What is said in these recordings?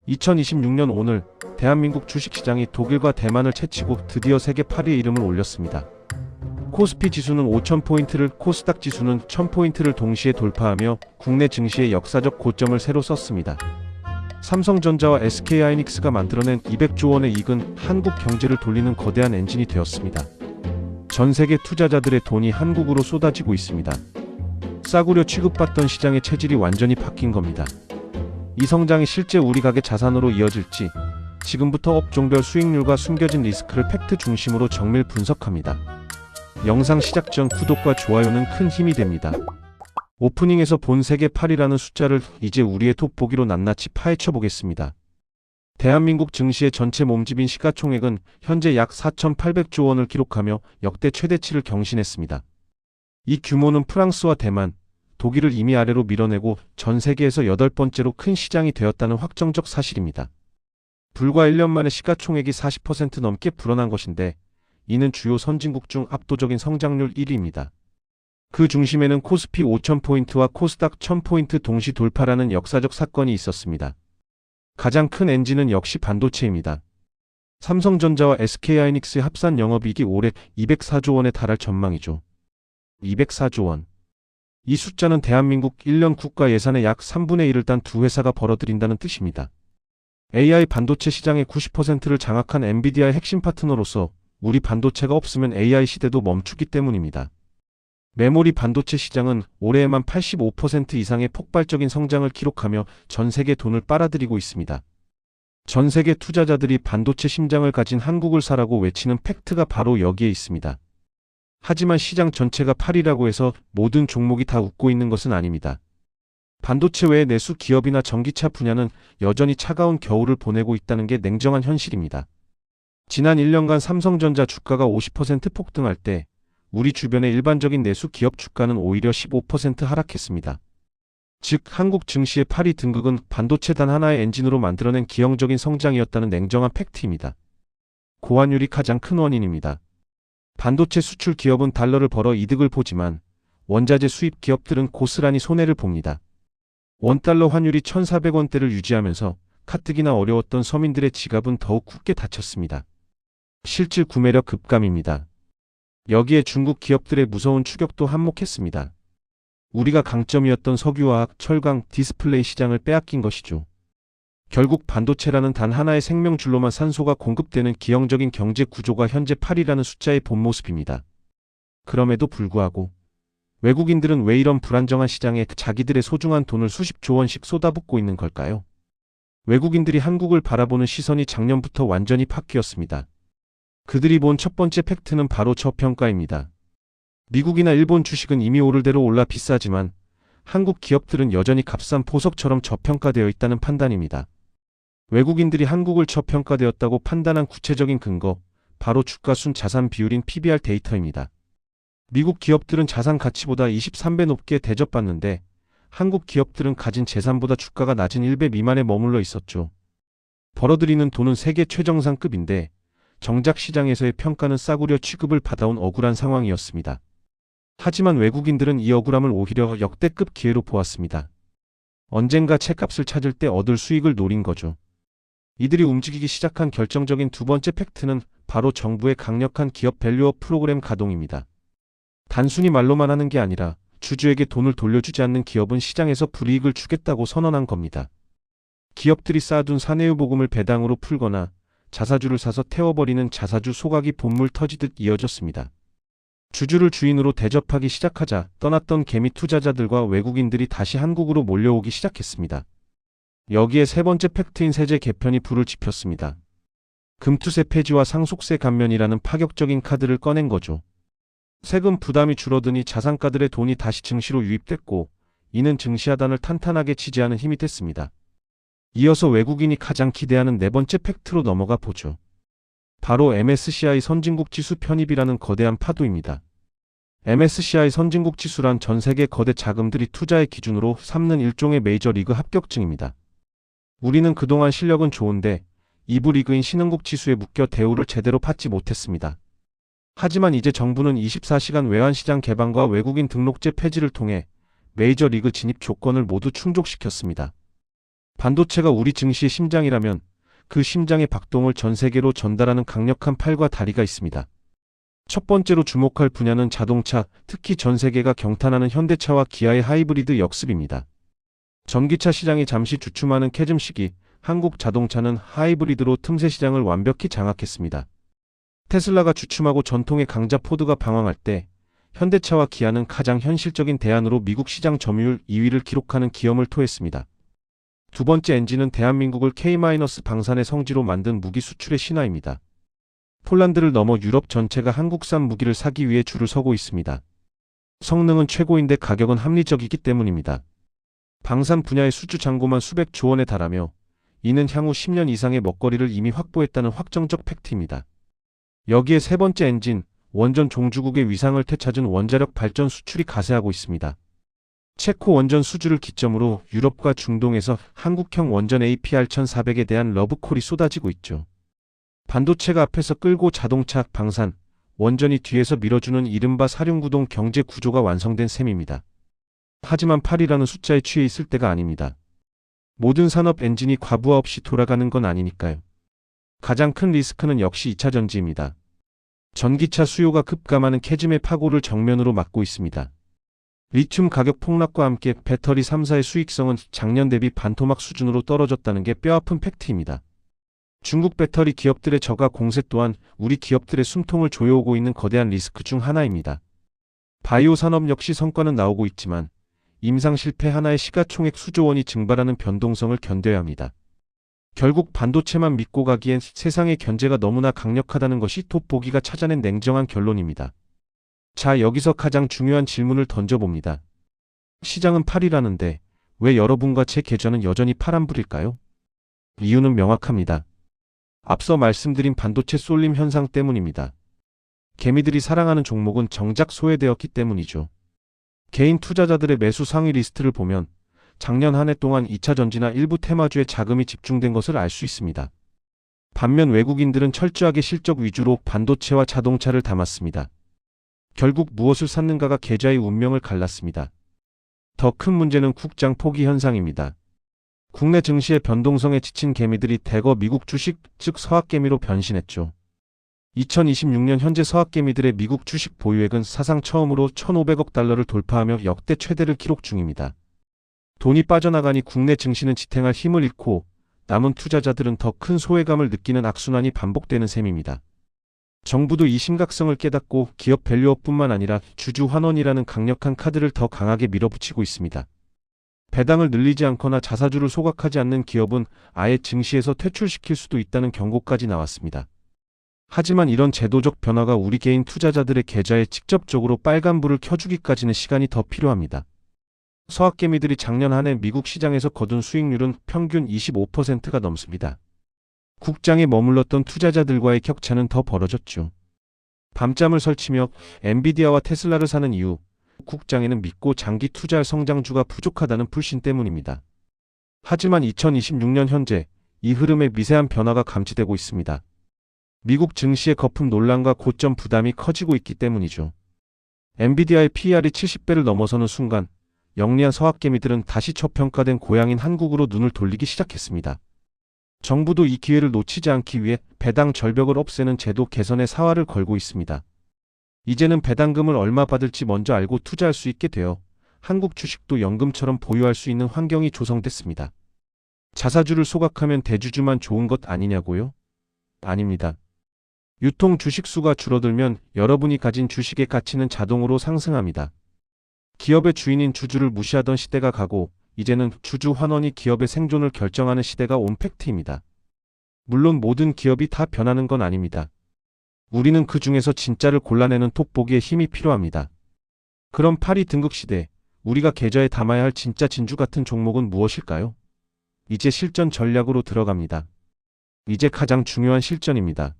2026년 오늘 대한민국 주식시장이 독일과 대만을 채치고 드디어 세계 8위의 이름을 올렸습니다. 코스피 지수는 5,000포인트를, 코스닥 지수는 1,000포인트를 동시에 돌파하며 국내 증시의 역사적 고점을 새로 썼습니다. 삼성전자와 SK하이닉스가 만들어낸 200조 원의 이익은 한국 경제를 돌리는 거대한 엔진이 되었습니다. 전 세계 투자자들의 돈이 한국으로 쏟아지고 있습니다. 싸구려 취급받던 시장의 체질이 완전히 바뀐 겁니다. 이 성장이 실제 우리 가게 자산으로 이어질지 지금부터 업종별 수익률과 숨겨진 리스크를 팩트 중심으로 정밀 분석합니다. 영상 시작 전 구독과 좋아요는 큰 힘이 됩니다. 오프닝에서 본 세계 8위라는 숫자를 이제 우리의 돋보기로 낱낱이 파헤쳐 보겠습니다. 대한민국 증시의 전체 몸집인 시가총액은 현재 약 4,800조 원을 기록하며 역대 최대치를 경신했습니다. 이 규모는 프랑스와 대만, 독일을 이미 아래로 밀어내고 전 세계에서 8번째로 큰 시장이 되었다는 확정적 사실입니다. 불과 1년 만에 시가총액이 40% 넘게 불어난 것인데 이는 주요 선진국 중 압도적인 성장률 1위입니다. 그 중심에는 코스피 5,000포인트와 코스닥 1,000포인트 동시 돌파라는 역사적 사건이 있었습니다. 가장 큰 엔진은 역시 반도체입니다. 삼성전자와 SK하이닉스의 합산 영업이익이 올해 204조 원에 달할 전망이죠. 204조 원. 이 숫자는 대한민국 1년 국가 예산의 약 3분의 1을 딴 두 회사가 벌어들인다는 뜻입니다. AI 반도체 시장의 90%를 장악한 엔비디아의 핵심 파트너로서 우리 반도체가 없으면 AI 시대도 멈추기 때문입니다. 메모리 반도체 시장은 올해에만 85% 이상의 폭발적인 성장을 기록하며 전 세계 돈을 빨아들이고 있습니다. 전 세계 투자자들이 반도체 심장을 가진 한국을 사라고 외치는 팩트가 바로 여기에 있습니다. 하지만 시장 전체가 8위라고 해서 모든 종목이 다 웃고 있는 것은 아닙니다. 반도체 외의 내수 기업이나 전기차 분야는 여전히 차가운 겨울을 보내고 있다는 게 냉정한 현실입니다. 지난 1년간 삼성전자 주가가 50% 폭등할 때 우리 주변의 일반적인 내수 기업 주가는 오히려 15% 하락했습니다. 즉 한국 증시의 8위 등극은 반도체 단 하나의 엔진으로 만들어낸 기형적인 성장이었다는 냉정한 팩트입니다. 고환율이 가장 큰 원인입니다. 반도체 수출 기업은 달러를 벌어 이득을 보지만 원자재 수입 기업들은 고스란히 손해를 봅니다. 원달러 환율이 1,400원대를 유지하면서 가뜩이나 어려웠던 서민들의 지갑은 더욱 굳게 닫혔습니다. 실질 구매력 급감입니다. 여기에 중국 기업들의 무서운 추격도 한몫했습니다. 우리가 강점이었던 석유화학, 철강, 디스플레이 시장을 빼앗긴 것이죠. 결국 반도체라는 단 하나의 생명줄로만 산소가 공급되는 기형적인 경제 구조가 현재 8위라는 숫자의 본 모습입니다. 그럼에도 불구하고 외국인들은 왜 이런 불안정한 시장에 자기들의 소중한 돈을 수십조 원씩 쏟아붓고 있는 걸까요? 외국인들이 한국을 바라보는 시선이 작년부터 완전히 바뀌었습니다. 그들이 본 첫 번째 팩트는 바로 저평가입니다. 미국이나 일본 주식은 이미 오를 대로 올라 비싸지만 한국 기업들은 여전히 값싼 보석처럼 저평가되어 있다는 판단입니다. 외국인들이 한국을 저평가되었다고 판단한 구체적인 근거, 바로 주가 순 자산 비율인 PBR 데이터입니다. 미국 기업들은 자산 가치보다 23배 높게 대접받는데 한국 기업들은 가진 재산보다 주가가 낮은 1배 미만에 머물러 있었죠. 벌어들이는 돈은 세계 최정상급인데 정작 시장에서의 평가는 싸구려 취급을 받아온 억울한 상황이었습니다. 하지만 외국인들은 이 억울함을 오히려 역대급 기회로 보았습니다. 언젠가 채값을 찾을 때 얻을 수익을 노린 거죠. 이들이 움직이기 시작한 결정적인 두 번째 팩트는 바로 정부의 강력한 기업 밸류업 프로그램 가동입니다. 단순히 말로만 하는 게 아니라 주주에게 돈을 돌려주지 않는 기업은 시장에서 불이익을 주겠다고 선언한 겁니다. 기업들이 쌓아둔 사내유보금을 배당으로 풀거나 자사주를 사서 태워버리는 자사주 소각이 본물 터지듯 이어졌습니다. 주주를 주인으로 대접하기 시작하자 떠났던 개미 투자자들과 외국인들이 다시 한국으로 몰려오기 시작했습니다. 여기에 세 번째 팩트인 세제 개편이 불을 지폈습니다. 금투세 폐지와 상속세 감면이라는 파격적인 카드를 꺼낸 거죠. 세금 부담이 줄어드니 자산가들의 돈이 다시 증시로 유입됐고 이는 증시하단을 탄탄하게 지지하는 힘이 됐습니다. 이어서 외국인이 가장 기대하는 네 번째 팩트로 넘어가 보죠. 바로 MSCI 선진국 지수 편입이라는 거대한 파도입니다. MSCI 선진국 지수란 전 세계 거대 자금들이 투자의 기준으로 삼는 일종의 메이저리그 합격증입니다. 우리는 그동안 실력은 좋은데 2부 리그인 신흥국 지수에 묶여 대우를 제대로 받지 못했습니다. 하지만 이제 정부는 24시간 외환시장 개방과 외국인 등록제 폐지를 통해 메이저리그 진입 조건을 모두 충족시켰습니다. 반도체가 우리 증시의 심장이라면 그 심장의 박동을 전 세계로 전달하는 강력한 팔과 다리가 있습니다. 첫 번째로 주목할 분야는 자동차, 특히 전 세계가 경탄하는 현대차와 기아의 하이브리드 역습입니다. 전기차 시장이 잠시 주춤하는 캐즘 시기, 한국 자동차는 하이브리드로 틈새 시장을 완벽히 장악했습니다. 테슬라가 주춤하고 전통의 강자 포드가 방황할 때 현대차와 기아는 가장 현실적인 대안으로 미국 시장 점유율 2위를 기록하는 기염을 토했습니다. 두 번째 엔진은 대한민국을 K-방산의 성지로 만든 무기 수출의 신화입니다. 폴란드를 넘어 유럽 전체가 한국산 무기를 사기 위해 줄을 서고 있습니다. 성능은 최고인데 가격은 합리적이기 때문입니다. 방산 분야의 수주 잔고만 수백 조 원에 달하며 이는 향후 10년 이상의 먹거리를 이미 확보했다는 확정적 팩트입니다. 여기에 세 번째 엔진, 원전 종주국의 위상을 되찾은 원자력 발전 수출이 가세하고 있습니다. 체코 원전 수주를 기점으로 유럽과 중동에서 한국형 원전 APR1400에 대한 러브콜이 쏟아지고 있죠. 반도체가 앞에서 끌고 자동차, 방산, 원전이 뒤에서 밀어주는 이른바 사륜구동 경제 구조가 완성된 셈입니다. 하지만 8이라는 숫자에 취해 있을 때가 아닙니다. 모든 산업 엔진이 과부하 없이 돌아가는 건 아니니까요. 가장 큰 리스크는 역시 2차 전지입니다. 전기차 수요가 급감하는 캐즘의 파고를 정면으로 맞고 있습니다. 리튬 가격 폭락과 함께 배터리 3사의 수익성은 작년 대비 반토막 수준으로 떨어졌다는 게 뼈아픈 팩트입니다. 중국 배터리 기업들의 저가 공세 또한 우리 기업들의 숨통을 조여오고 있는 거대한 리스크 중 하나입니다. 바이오 산업 역시 성과는 나오고 있지만 임상 실패 하나의 시가총액 수조 원이 증발하는 변동성을 견뎌야 합니다. 결국 반도체만 믿고 가기엔 세상의 견제가 너무나 강력하다는 것이 돋보기가 찾아낸 냉정한 결론입니다. 자, 여기서 가장 중요한 질문을 던져봅니다. 시장은 8이라는데 왜 여러분과 제 계좌는 여전히 파란불일까요? 이유는 명확합니다. 앞서 말씀드린 반도체 쏠림 현상 때문입니다. 개미들이 사랑하는 종목은 정작 소외되었기 때문이죠. 개인 투자자들의 매수 상위 리스트를 보면 작년 한 해 동안 2차 전지나 일부 테마주에 자금이 집중된 것을 알 수 있습니다. 반면 외국인들은 철저하게 실적 위주로 반도체와 자동차를 담았습니다. 결국 무엇을 샀는가가 계좌의 운명을 갈랐습니다. 더 큰 문제는 국장 포기 현상입니다. 국내 증시의 변동성에 지친 개미들이 대거 미국 주식, 즉 서학개미로 변신했죠. 2026년 현재 서학개미들의 미국 주식 보유액은 사상 처음으로 1,500억 달러를 돌파하며 역대 최대를 기록 중입니다. 돈이 빠져나가니 국내 증시는 지탱할 힘을 잃고 남은 투자자들은 더 큰 소외감을 느끼는 악순환이 반복되는 셈입니다. 정부도 이 심각성을 깨닫고 기업 밸류업뿐만 아니라 주주 환원이라는 강력한 카드를 더 강하게 밀어붙이고 있습니다. 배당을 늘리지 않거나 자사주를 소각하지 않는 기업은 아예 증시에서 퇴출시킬 수도 있다는 경고까지 나왔습니다. 하지만 이런 제도적 변화가 우리 개인 투자자들의 계좌에 직접적으로 빨간불을 켜주기까지는 시간이 더 필요합니다. 서학개미들이 작년 한 해 미국 시장에서 거둔 수익률은 평균 25%가 넘습니다. 국장에 머물렀던 투자자들과의 격차는 더 벌어졌죠. 밤잠을 설치며 엔비디아와 테슬라를 사는 이유, 국장에는 믿고 장기 투자할 성장주가 부족하다는 불신 때문입니다. 하지만 2026년 현재 이 흐름에 미세한 변화가 감지되고 있습니다. 미국 증시의 거품 논란과 고점 부담이 커지고 있기 때문이죠. 엔비디아의 PER이 70배를 넘어서는 순간 영리한 서학개미들은 다시 저평가된 고향인 한국으로 눈을 돌리기 시작했습니다. 정부도 이 기회를 놓치지 않기 위해 배당 절벽을 없애는 제도 개선에 사활을 걸고 있습니다. 이제는 배당금을 얼마 받을지 먼저 알고 투자할 수 있게 되어 한국 주식도 연금처럼 보유할 수 있는 환경이 조성됐습니다. 자사주를 소각하면 대주주만 좋은 것 아니냐고요? 아닙니다. 유통 주식 수가 줄어들면 여러분이 가진 주식의 가치는 자동으로 상승합니다. 기업의 주인인 주주를 무시하던 시대가 가고 이제는 주주 환원이 기업의 생존을 결정하는 시대가 온 팩트입니다. 물론 모든 기업이 다 변하는 건 아닙니다. 우리는 그 중에서 진짜를 골라내는 돋보기에 힘이 필요합니다. 그럼 8위 등극 시대, 우리가 계좌에 담아야 할 진짜 진주 같은 종목은 무엇일까요? 이제 실전 전략으로 들어갑니다. 이제 가장 중요한 실전입니다.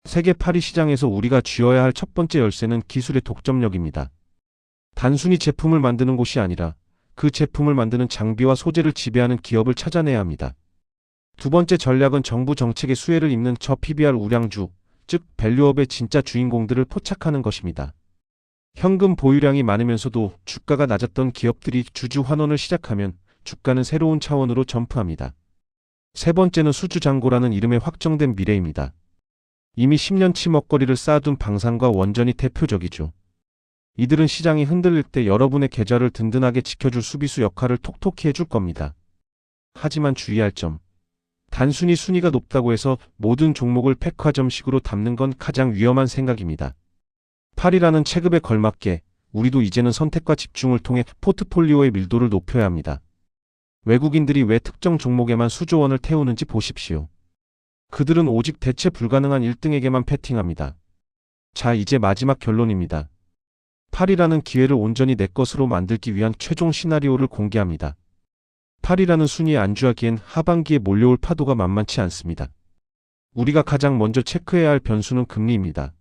세계 8위 시장에서 우리가 쥐어야 할 첫 번째 열쇠는 기술의 독점력입니다. 단순히 제품을 만드는 곳이 아니라 그 제품을 만드는 장비와 소재를 지배하는 기업을 찾아내야 합니다. 두 번째 전략은 정부 정책의 수혜를 입는 저 PBR 우량주, 즉 밸류업의 진짜 주인공들을 포착하는 것입니다. 현금 보유량이 많으면서도 주가가 낮았던 기업들이 주주 환원을 시작하면 주가는 새로운 차원으로 점프합니다. 세 번째는 수주장고라는 이름의 확정된 미래입니다. 이미 10년치 먹거리를 쌓아둔 방산과 원전이 대표적이죠. 이들은 시장이 흔들릴 때 여러분의 계좌를 든든하게 지켜줄 수비수 역할을 톡톡히 해줄 겁니다. 하지만 주의할 점. 단순히 순위가 높다고 해서 모든 종목을 백화점식으로 담는 건 가장 위험한 생각입니다. 8이라는 체급에 걸맞게 우리도 이제는 선택과 집중을 통해 포트폴리오의 밀도를 높여야 합니다. 외국인들이 왜 특정 종목에만 수조원을 태우는지 보십시오. 그들은 오직 대체 불가능한 1등에게만 패팅합니다. 자, 이제 마지막 결론입니다. 8이라는 기회를 온전히 내 것으로 만들기 위한 최종 시나리오를 공개합니다. 8이라는 순위에 안주하기엔 하반기에 몰려올 파도가 만만치 않습니다. 우리가 가장 먼저 체크해야 할 변수는 금리입니다.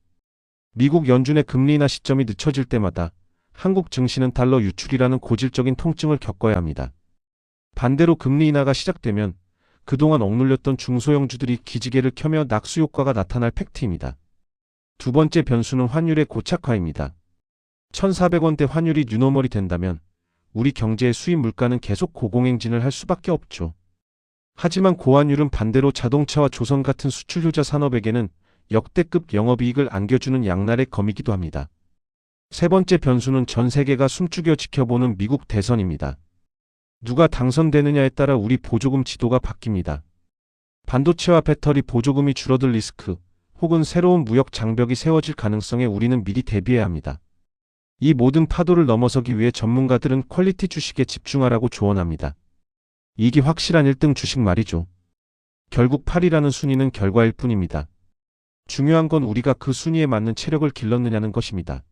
미국 연준의 금리 인하 시점이 늦춰질 때마다 한국 증시는 달러 유출이라는 고질적인 통증을 겪어야 합니다. 반대로 금리 인하가 시작되면 그동안 억눌렸던 중소형주들이 기지개를 켜며 낙수 효과가 나타날 팩트입니다. 두 번째 변수는 환율의 고착화입니다. 1,400원대 환율이 뉴노멀이 된다면 우리 경제의 수입 물가는 계속 고공행진을 할 수밖에 없죠. 하지만 고환율은 반대로 자동차와 조선 같은 수출 효자 산업에게는 역대급 영업이익을 안겨주는 양날의 검이기도 합니다. 세 번째 변수는 전 세계가 숨죽여 지켜보는 미국 대선입니다. 누가 당선되느냐에 따라 우리 보조금 지도가 바뀝니다. 반도체와 배터리 보조금이 줄어들 리스크, 혹은 새로운 무역 장벽이 세워질 가능성에 우리는 미리 대비해야 합니다. 이 모든 파도를 넘어서기 위해 전문가들은 퀄리티 주식에 집중하라고 조언합니다. 이게 확실한 1등 주식 말이죠. 결국 8이라는 순위는 결과일 뿐입니다. 중요한 건 우리가 그 순위에 맞는 체력을 길렀느냐는 것입니다.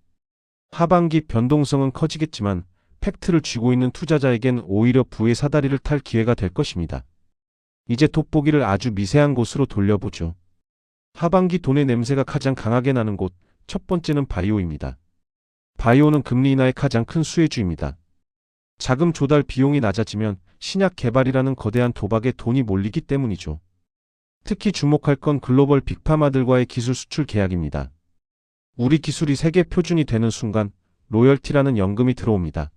하반기 변동성은 커지겠지만 팩트를 쥐고 있는 투자자에겐 오히려 부의 사다리를 탈 기회가 될 것입니다. 이제 돋보기를 아주 미세한 곳으로 돌려보죠. 하반기 돈의 냄새가 가장 강하게 나는 곳, 첫 번째는 바이오입니다. 바이오는 금리 인하의 가장 큰 수혜주입니다. 자금 조달 비용이 낮아지면 신약 개발이라는 거대한 도박에 돈이 몰리기 때문이죠. 특히 주목할 건 글로벌 빅파마들과의 기술 수출 계약입니다. 우리 기술이 세계 표준이 되는 순간 로열티라는 연금이 들어옵니다.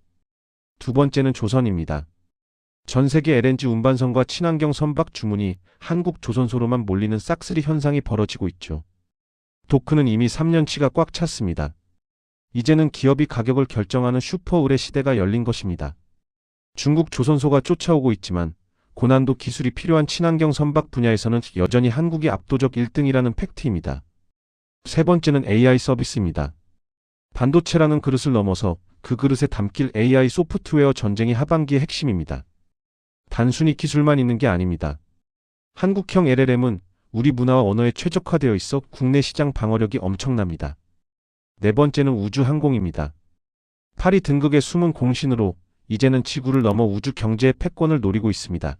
두 번째는 조선입니다. 전 세계 LNG 운반선과 친환경 선박 주문이 한국 조선소로만 몰리는 싹쓸이 현상이 벌어지고 있죠. 도크는 이미 3년치가 꽉 찼습니다. 이제는 기업이 가격을 결정하는 슈퍼을의 시대가 열린 것입니다. 중국 조선소가 쫓아오고 있지만 고난도 기술이 필요한 친환경 선박 분야에서는 여전히 한국이 압도적 1등이라는 팩트입니다. 세 번째는 AI 서비스입니다. 반도체라는 그릇을 넘어서 그 그릇에 담길 AI 소프트웨어 전쟁이 하반기의 핵심입니다. 단순히 기술만 있는 게 아닙니다. 한국형 LLM은 우리 문화와 언어에 최적화되어 있어 국내 시장 방어력이 엄청납니다. 네 번째는 우주항공입니다. 8위 등극의 숨은 공신으로 이제는 지구를 넘어 우주 경제의 패권을 노리고 있습니다.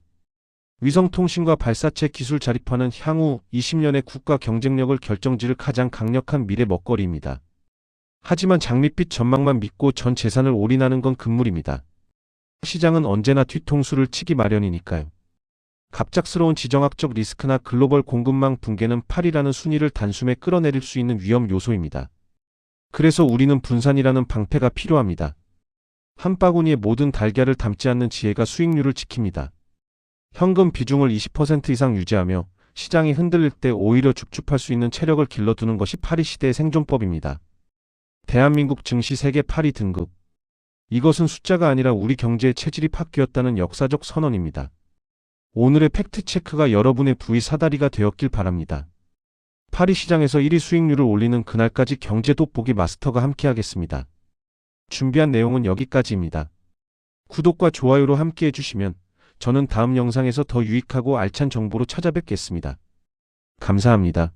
위성통신과 발사체 기술 자립화는 향후 20년의 국가 경쟁력을 결정지을 가장 강력한 미래 먹거리입니다. 하지만 장밋빛 전망만 믿고 전 재산을 올인하는 건 금물입니다. 시장은 언제나 뒤통수를 치기 마련이니까요. 갑작스러운 지정학적 리스크나 글로벌 공급망 붕괴는 8이라는 순위를 단숨에 끌어내릴 수 있는 위험 요소입니다. 그래서 우리는 분산이라는 방패가 필요합니다. 한 바구니에 모든 달걀을 담지 않는 지혜가 수익률을 지킵니다. 현금 비중을 20% 이상 유지하며 시장이 흔들릴 때 오히려 줍줍할 수 있는 체력을 길러두는 것이 8위 시대의 생존법입니다. 대한민국 증시 세계 8위 등급. 이것은 숫자가 아니라 우리 경제의 체질이 바뀌었다는 역사적 선언입니다. 오늘의 팩트체크가 여러분의 부의 사다리가 되었길 바랍니다. 8위 시장에서 1위 수익률을 올리는 그날까지 경제 돋보기 마스터가 함께하겠습니다. 준비한 내용은 여기까지입니다. 구독과 좋아요로 함께해 주시면 저는 다음 영상에서 더 유익하고 알찬 정보로 찾아뵙겠습니다. 감사합니다.